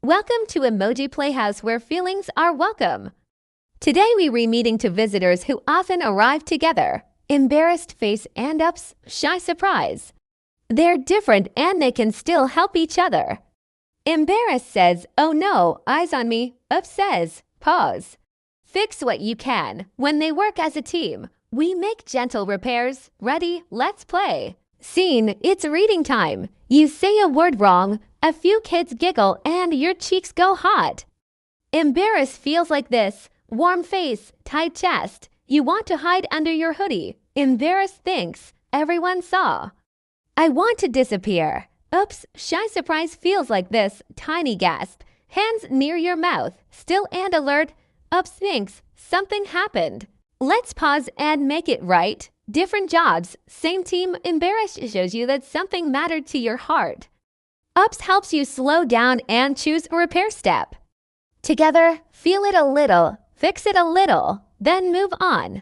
Welcome to Emoji Playhouse where feelings are welcome. Today we re-meeting to visitors who often arrive together. Embarrassed face and ups, shy surprise. They're different and they can still help each other. Embarrassed says, "Oh no, eyes on me." Up says, "Pause." Fix what you can. When they work as a team, we make gentle repairs. Ready? Let's play. Scene, it's reading time. You say a word wrong, a few kids giggle and your cheeks go hot. Embarrassed feels like this. Warm face, tight chest. You want to hide under your hoodie. Embarrassed thinks, everyone saw. I want to disappear. Oops, shy surprise feels like this. Tiny gasp. Hands near your mouth. Still and alert. Ups thinks, something happened. Let's pause and make it right. Different jobs, same team. Embarrassed shows you that something mattered to your heart. Ups helps you slow down and choose a repair step. Together, feel it a little, fix it a little, then move on.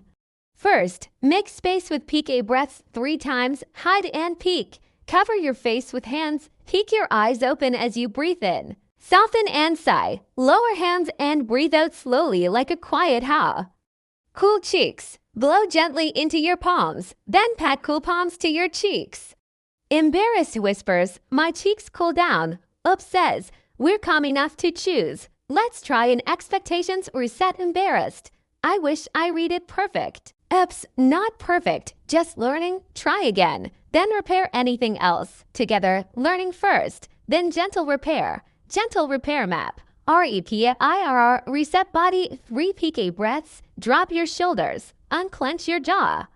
First, make space with PK breaths 3 times, hide and peek. Cover your face with hands, peek your eyes open as you breathe in. Soften and sigh, lower hands and breathe out slowly like a quiet ha. Cool cheeks. Blow gently into your palms, then pat cool palms to your cheeks. Embarrassed whispers, "My cheeks cool down." Up says, "We're calm enough to choose. Let's try an expectations reset." Embarrassed, "I wish I read it perfect." Ups, "Not perfect, just learning. Try again. Then repair anything else. Together, learning first, then gentle repair. Gentle repair map. REPIRR, reset body, 3 PK breaths, drop your shoulders, unclench your jaw.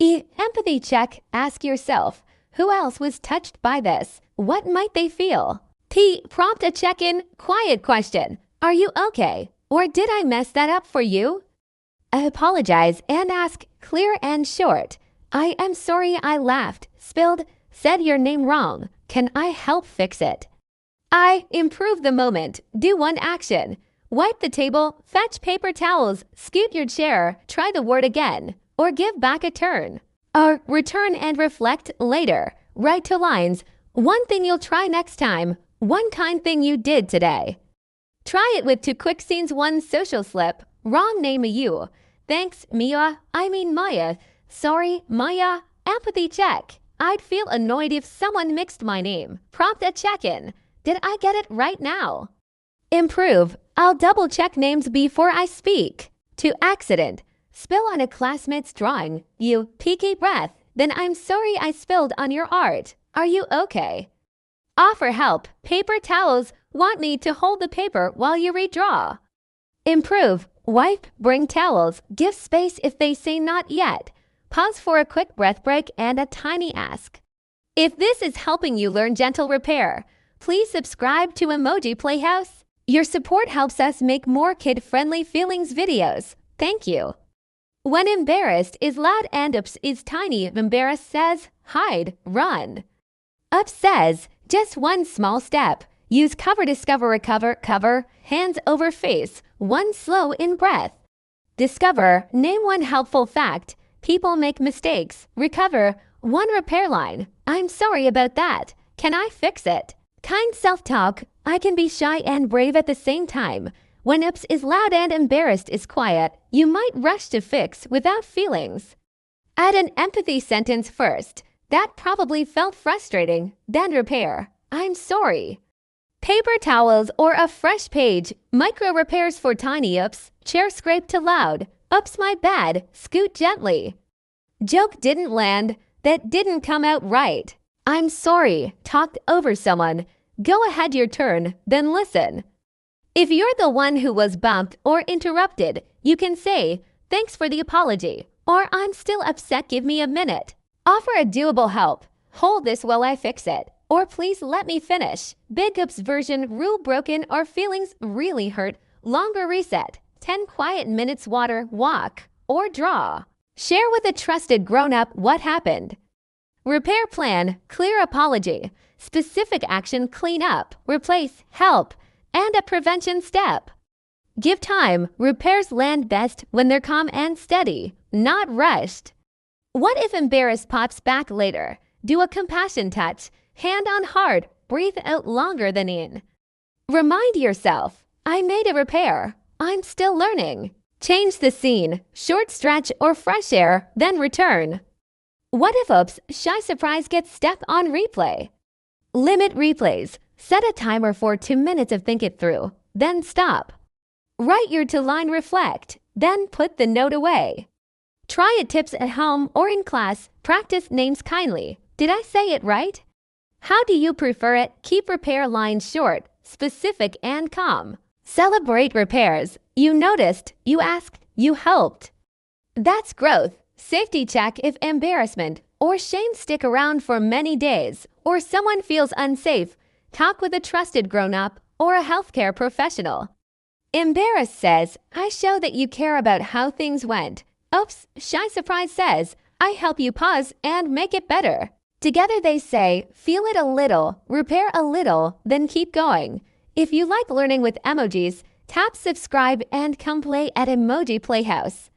Empathy check, ask yourself, who else was touched by this? What might they feel? P, prompt a check-in, quiet question, are you okay? Or did I mess that up for you? Apologize and ask, clear and short. I am sorry I laughed, spilled, said your name wrong. Can I help fix it? I, improve the moment, do one action. Wipe the table, fetch paper towels, scoot your chair, try the word again, or give back a turn. Or return and reflect later. Write 2 lines, one thing you'll try next time, one kind thing you did today. Try it with 2 quick scenes, 1 social slip, wrong name you. Thanks, Mia, I mean Maya. Sorry, Maya. Empathy check. I'd feel annoyed if someone mixed my name. Prompt a check-in. Did I get it right now? Improve. I'll double check names before I speak. To accident. Spill on a classmate's drawing. You PK breath. Then I'm sorry I spilled on your art. Are you okay? Offer help. Paper towels. Want me to hold the paper while you redraw. Improve. Wipe. Bring towels. Give space if they say not yet. Pause for a quick breath break and a tiny ask. If this is helping you learn gentle repair, please subscribe to Emoji Playhouse. Your support helps us make more kid-friendly feelings videos. Thank you. When embarrassed is loud and ups is tiny. Embarrassed says, hide, run. Up says, just one small step. Use cover, discover, recover, cover, hands over face, one slow in breath. Discover, name one helpful fact. People make mistakes. Recover, one repair line. I'm sorry about that. Can I fix it? Kind self-talk, I can be shy and brave at the same time. When ups is loud and embarrassed is quiet, you might rush to fix without feelings. Add an empathy sentence first. That probably felt frustrating. Then repair. I'm sorry. Paper towels or a fresh page. Micro repairs for tiny ups. Chair scrape to loud. Ups my bad. Scoot gently. Joke didn't land. That didn't come out right. I'm sorry, talked over someone. Go ahead your turn, then listen. If you're the one who was bumped or interrupted, you can say, thanks for the apology, or I'm still upset, give me a minute. Offer a doable help. Hold this while I fix it, or please let me finish. Big ups version, rule broken or feelings really hurt. Longer reset, 10 quiet minutes water, walk, or draw. Share with a trusted grown-up what happened. Repair plan, clear apology, specific action, clean up, replace, help, and a prevention step. Give time, repairs land best when they're calm and steady, not rushed. What if embarrassed pops back later? Do a compassion touch, hand on heart, breathe out longer than in. Remind yourself, I made a repair. I'm still learning. Change the scene, short stretch or fresh air, then return. What if oops, shy surprise gets step on replay? Limit replays. Set a timer for 2 minutes of think it through, then stop. Write your to-line reflect, then put the note away. Try it tips at home or in class. Practice names kindly. Did I say it right? How do you prefer it? Keep repair lines short, specific, and calm. Celebrate repairs. You noticed, you asked, you helped. That's growth. Safety check if embarrassment or shame stick around for many days or someone feels unsafe. Talk with a trusted grown-up or a healthcare professional. Embarrass says, I show that you care about how things went. Oops, shy surprise says, I help you pause and make it better. Together they say, feel it a little, repair a little, then keep going. If you like learning with emojis, tap subscribe and come play at Emoji Playhouse.